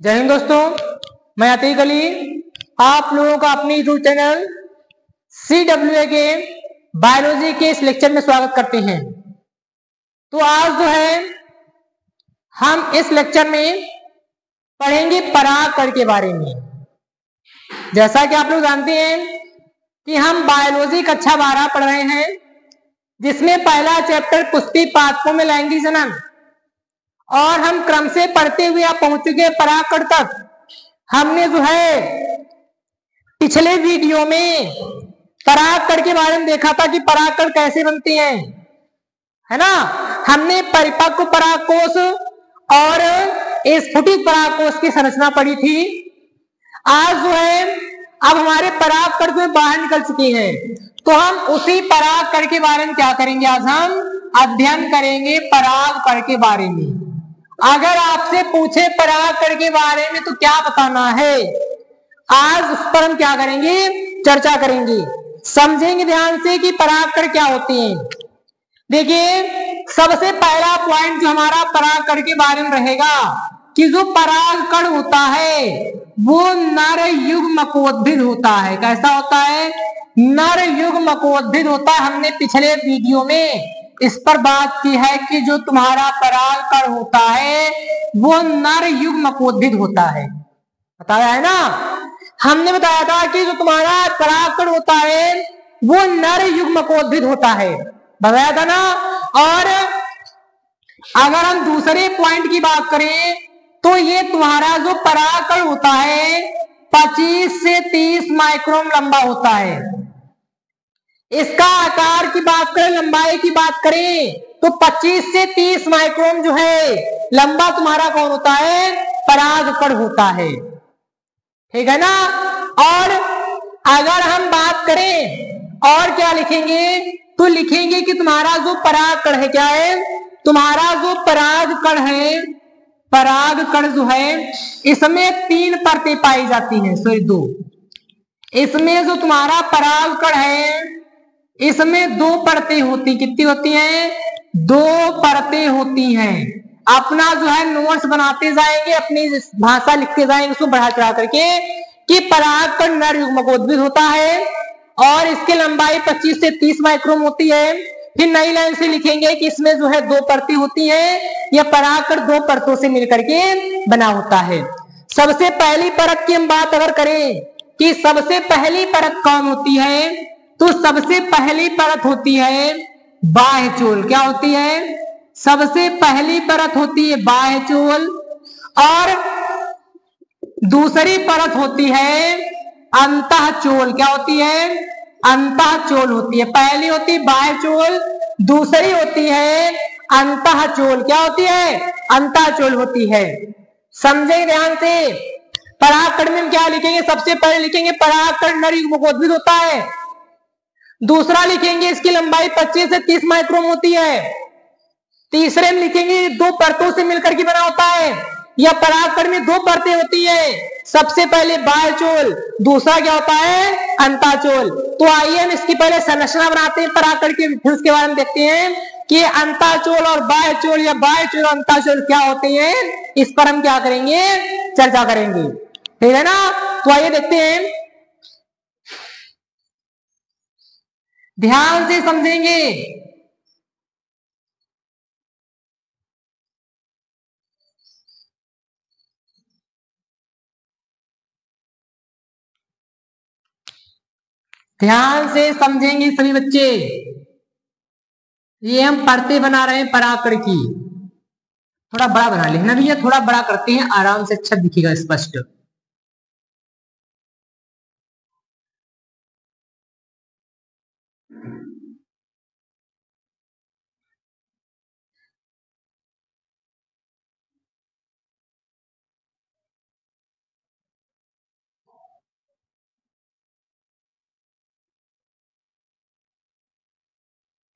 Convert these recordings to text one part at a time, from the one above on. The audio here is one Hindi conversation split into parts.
जय हिंद दोस्तों, मैं अतीक अली आप लोगों का अपने यूट्यूब चैनल CWA के बायोलॉजी के इस लेक्चर में स्वागत करते हैं। तो आज जो है हम इस लेक्चर में पढ़ेंगे परागकण के बारे में। जैसा कि आप लोग जानते हैं कि हम बायोलॉजी कक्षा 12 पढ़ रहे हैं, जिसमें पहला चैप्टर पुष्पी पादपों में लैंगिक जनन, और हम क्रम से पढ़ते हुए आप पहुंच चुके परागकण तक। हमने जो है पिछले वीडियो में परागकण के बारे में देखा था कि परागकण कैसे बनते हैं, है ना। हमने परिपक्व परागकोश और स्फुटित परागकोश की संरचना पढ़ी थी। आज जो है अब हमारे परागकण जो बाहर निकल चुके हैं, तो हम उसी परागकण के बारे में क्या करेंगे, आज हम अध्ययन करेंगे परागकण के बारे में। अगर आपसे पूछे परागकण के बारे में तो क्या बताना है, आज उस पर हम क्या करेंगे, चर्चा करेंगे, समझेंगे ध्यान से कि परागकण क्या होते हैं। देखिए, सबसे पहला पॉइंट जो हमारा परागकण के बारे में रहेगा कि जो परागकण होता है वो नर युग्मकोद्भिद होता है। कैसा होता है, नर युग्मकोद्भिद होता है। हमने पिछले वीडियो में इस पर बात की है कि जो तुम्हारा परागकण होता है वो नर युग्मकोद्भिद होता है, बताया है ना। हमने बताया था कि जो तुम्हारा परागकण होता है वो नर युग्मकोद्भिद होता है, बताया था ना। और अगर हम दूसरे पॉइंट की बात करें तो ये तुम्हारा जो परागकण होता है 25 से 30 माइक्रोन लंबा होता है। इसका आकार की बात करें, लंबाई की बात करें तो 25 से 30 माइक्रोन जो है लंबा तुम्हारा कौन होता है, परागकण होता है, ठीक है ना। और अगर हम बात करें और क्या लिखेंगे, तो लिखेंगे कि तुम्हारा जो परागकण है क्या है, तुम्हारा जो परागकण है, परागकण जो है इसमें 3 परतें पाई जाती हैं, सॉरी 2। इसमें जो तुम्हारा परागकण है इसमें 2 परतें होती, कितनी होती हैं, 2 परतें होती हैं। अपना जो है नोट्स बनाते जाएंगे, अपनी भाषा लिखते जाएंगे उसको बढ़ा चढ़ा करके, कि परागकण नर युग्मकोद्भिद होता है और इसकी लंबाई 25 से 30 माइक्रोन होती है। फिर नई लाइन से लिखेंगे कि इसमें जो है 2 परतें होती हैं, यह परागकण 2 परतों से मिलकर के बना होता है। सबसे पहली परत की हम बात अगर करें कि सबसे पहली परत कौन होती है, तो सबसे पहली परत होती है बाह्यचोल। क्या होती है, सबसे पहली परत होती है बाह्यचोल, और दूसरी परत होती है अंतःचोल। क्या होती है, अंतःचोल होती है। पहली होती है बाह्यचोल, दूसरी होती है अंतःचोल। क्या होती है, अंतःचोल होती है। समझे ध्यान से। परागकण में क्या लिखेंगे, सबसे पहले लिखेंगे परागकण नर युग्मकोद्भिद होता है। दूसरा लिखेंगे इसकी लंबाई 25 से 30 माइक्रोन होती है। तीसरे में लिखेंगे 2 परतों से मिलकर के बना होता है। यह परागकण में 2 परतें होती है, सबसे पहले बाह्यचोल, दूसरा क्या होता है, अंतःचोल। तो आइए हम इसकी पहले संरचना बनाते हैं परागकण की, फिर उसके बारे में देखते हैं कि अंतःचोल और बाह्यचोल या बाह्यचोल और अंतःचोल क्या होते हैं। इस पर हम क्या करेंगे, चर्चा करेंगे, ठीक है ना। तो आइए देखते हैं, ध्यान से समझेंगे। ध्यान से समझेंगे सभी बच्चे। ये हम परतें बना रहे हैं परागकण की। थोड़ा बड़ा बना लेना भैया, थोड़ा बड़ा करते हैं, आराम से अच्छा दिखेगा, स्पष्ट।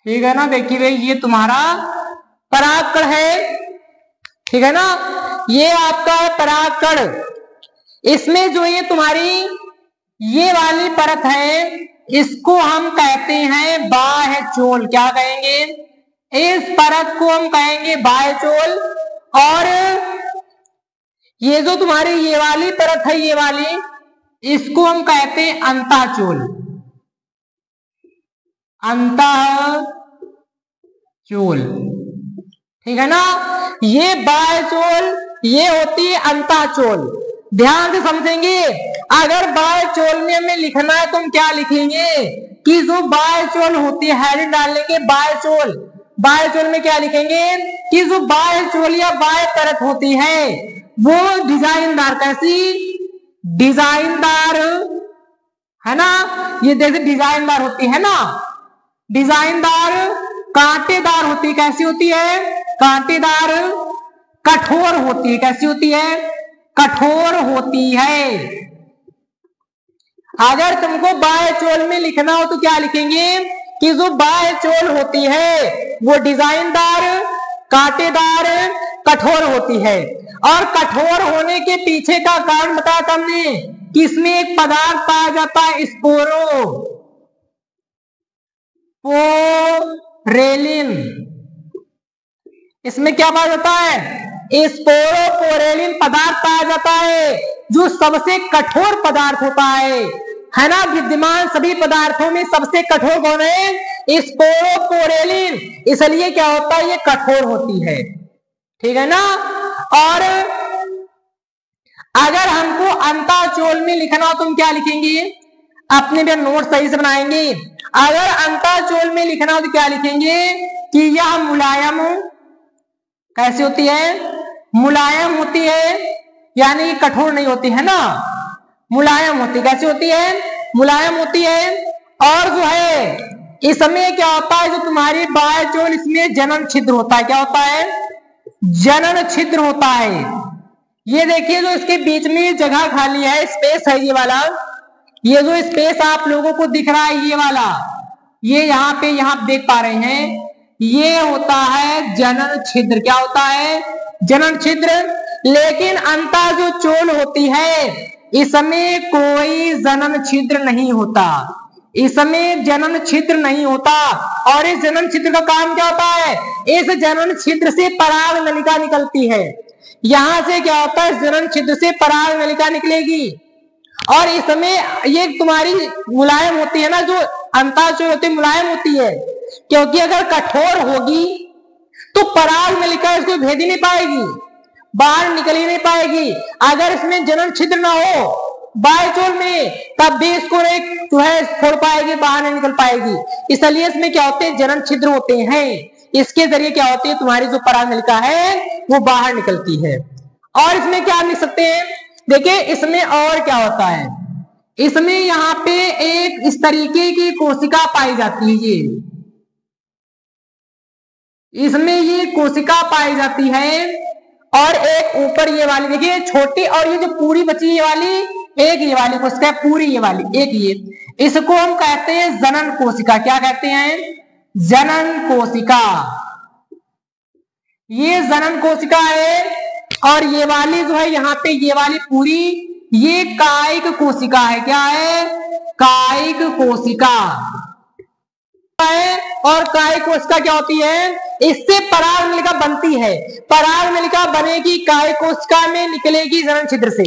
ठीक है ना। देखिए भाई, ये तुम्हारा परागकण है, ठीक है ना। ये आपका है परागकण। इसमें जो ये तुम्हारी ये वाली परत है इसको हम कहते हैं बाह्यचोल। क्या कहेंगे, इस परत को हम कहेंगे बाह्यचोल। और ये जो तुम्हारी ये वाली परत है, ये वाली, इसको हम कहते हैं अंतःचोल। अंतःचोल, ठीक है ना। ये बाह्यचोल, ये होती है अंतःचोल। ध्यान से समझेंगे। अगर बाह्यचोल में हमें लिखना है तो हम क्या लिखेंगे कि जो बाह्यचोल होती है, हेडिंग डालेंगे बाह्यचोल। बाह्यचोल में क्या लिखेंगे कि जो बाह्यचोल या बाह्य परत होती है वो डिजाइनदार, कैसी, डिजाइनदार, है ना। ये जैसे डिजाइनदार होती है ना, डिजाइनदार, कांटेदार होती है। कैसी होती है, कांटेदार, कठोर होती है। कैसी होती है, कठोर होती है। अगर तुमको बाह्यचोल में लिखना हो तो क्या लिखेंगे कि जो बाह्यचोल होती है वो डिजाइनदार, कांटेदार, कठोर होती है। और कठोर होने के पीछे का कारण बताया था हमने कि इसमें एक पदार्थ पाया जाता है स्पोरोपोरेलिन। इसमें क्या पाया जाता है, स्पोरोपोरेलिन पदार्थ पाया जाता है जो सबसे कठोर पदार्थ होता है ना। विद्यमान सभी पदार्थों में सबसे कठोर कौन है, स्पोरोपोरेलिन। इसलिए क्या होता है, ये कठोर होती है, ठीक है ना। और अगर हमको अंतःचोल में लिखना हो तो हम क्या लिखेंगे, अपने भी नोट सही से बनाएंगे। अगर अंतःचोल में लिखना हो तो क्या लिखेंगे कि यह मुलायम, कैसी होती है, मुलायम होती है, यानी कठोर नहीं होती है ना, मुलायम होती है। कैसी होती है, मुलायम होती है। और जो है इसमें क्या होता है, जो तुम्हारी बाह्यचोल, इसमें जनन छिद्र होता है। क्या होता है, जनन छिद्र होता है। ये देखिए जो इसके बीच में जगह खाली है, स्पेस है ये वाला, ये जो स्पेस आप लोगों को दिख रहा है ये वाला, ये यहाँ पे, यहाँ देख पा रहे हैं, ये होता है जनन छिद्र। क्या होता है, जनन छिद्र। लेकिन अंतः जो चोल होती है इसमें कोई जनन छिद्र नहीं होता, इसमें जनन छिद्र नहीं होता। और इस जनन छिद्र का काम क्या होता है, इस जनन छिद्र से पराग नलिका निकलती है। यहां से क्या होता है, जनन छिद्र से पराग नलिका निकलेगी। और इसमें ये तुम्हारी मुलायम होती है ना, जो अंतःचोल होती है मुलायम होती है, क्योंकि अगर कठोर होगी तो पराग नलिका इसको भेद ही नहीं पाएगी, बाहर निकल ही नहीं पाएगी। अगर इसमें जनन छिद्र ना हो बाह्यचोल में, तब भी इसको एक जो है छोड़ पाएगी, बाहर नहीं निकल पाएगी। इसलिए इसमें क्या होते हैं, जनन छिद्र होते हैं। इसके जरिए क्या होती है, तुम्हारी जो पराग नलिका है वो बाहर निकलती है। और इसमें क्या लिख सकते हैं, देखिए इसमें और क्या होता है, इसमें यहाँ पे एक इस तरीके की कोशिका पाई जाती है। ये इसमें ये कोशिका पाई जाती है। और एक ऊपर ये वाली देखिए छोटी, और ये जो पूरी बची ये वाली, एक ये वाली कोशिका पूरी, ये वाली एक, ये इसको हम कहते हैं जनन कोशिका। क्या कहते हैं, जनन कोशिका। ये जनन कोशिका है। और ये वाली जो है यहाँ पे, ये वाली पूरी, ये कायिक कोशिका है। क्या है, कायिक कोशिका है। और कायिक कोशिका क्या होती है, इससे पराग नलिका बनती है। पराग नलिका बनेगी कायिक कोशिका में, निकलेगी जनन छिद्र से।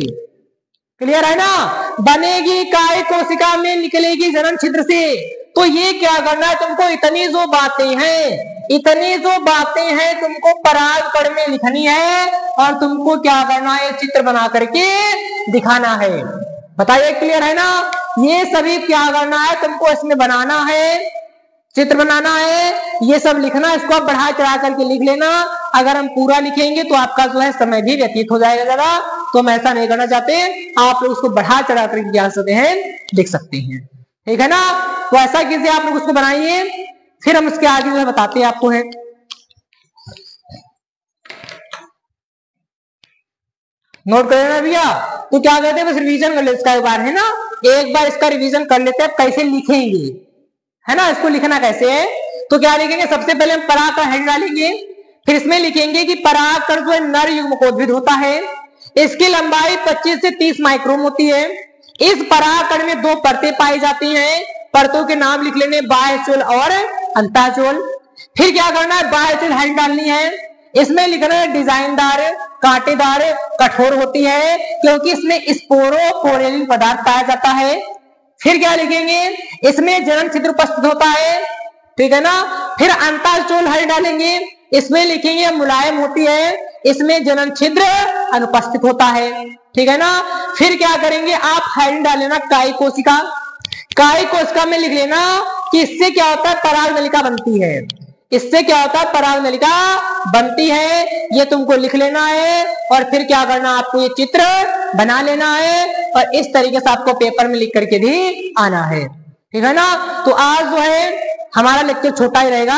क्लियर है ना, बनेगी कायिक कोशिका में, निकलेगी जनन छिद्र से। तो ये क्या करना है तुमको, इतनी जो बातें हैं, इतनी जो बातें हैं तुमको पराग कण में लिखनी है। और तुमको क्या करना है, चित्र बना करके दिखाना है। बताइए, क्लियर है ना। ये सभी क्या करना है तुमको, इसमें बनाना है, चित्र बनाना है, ये सब लिखना। इसको आप बढ़ा चढ़ा करके लिख लेना। अगर हम पूरा लिखेंगे तो आपका जो है समय भी व्यतीत हो जाएगा ज्यादा, तो हम ऐसा नहीं करना चाहते। आप लोग उसको बढ़ा चढ़ा करके क्या सकते हैं, लिख सकते हैं, ठीक है ना। तो ऐसा कीजिए, आप लोग उसको बनाइए, फिर हम उसके आगे जो है बताते हैं आपको है। नोट कर लेना भैया। तो क्या कहते हैं, बस रिवीजन कर ले इसका एक बार, है ना। एक बार इसका रिवीजन कर लेते हैं, कैसे लिखेंगे, है ना। इसको लिखना कैसे है, तो क्या लिखेंगे, सबसे पहले हम पराग का हेड डालेंगे, फिर इसमें लिखेंगे कि पराग कण जो है नर युग्मकोद्भिद होता है। इसकी लंबाई 25 से 30 माइक्रोन होती है। इस पराग कण में 2 परतें पाई जाती हैं। परतों के नाम लिख लेने, बाह्यचोल और अंतःचोल। फिर क्या करना है, बाह्यचोल हेड डालनी है। इसमें लिखना है डिजाइनदार, कांटेदार, कठोर होती है क्योंकि इसमें स्पोरोपोरेलिन पदार्थ पाया जाता है। फिर क्या लिखेंगे, इसमें जनन छिद्र उपस्थित होता है, ठीक है ना। फिर अंतःस्टोल हल डालेंगे, इसमें लिखेंगे मुलायम होती है, इसमें जनन छिद्र अनुपस्थित होता है, ठीक है ना। फिर क्या करेंगे आप हेडिंग डाल लेना कायी कोशिका, कायी कोशिका में लिख लेना कि इससे क्या होता है पराग नलिका बनती है, इससे क्या होता है पराग नलिका बनती है, ये तुमको लिख लेना है। और फिर क्या करना आपको ये चित्र बना लेना है और इस तरीके से आपको पेपर में लिख करके भी आना है, ठीक है ना। तो आज जो है हमारा लेक्चर छोटा ही रहेगा,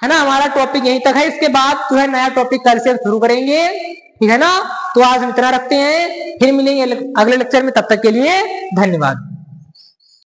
है ना, हमारा टॉपिक यहीं तक है, इसके बाद जो है नया टॉपिक कल से शुरू करेंगे, ठीक है ना। तो आज हम इतना रखते हैं, फिर मिलेंगे अगले लेक्चर में, तब तक के लिए धन्यवाद।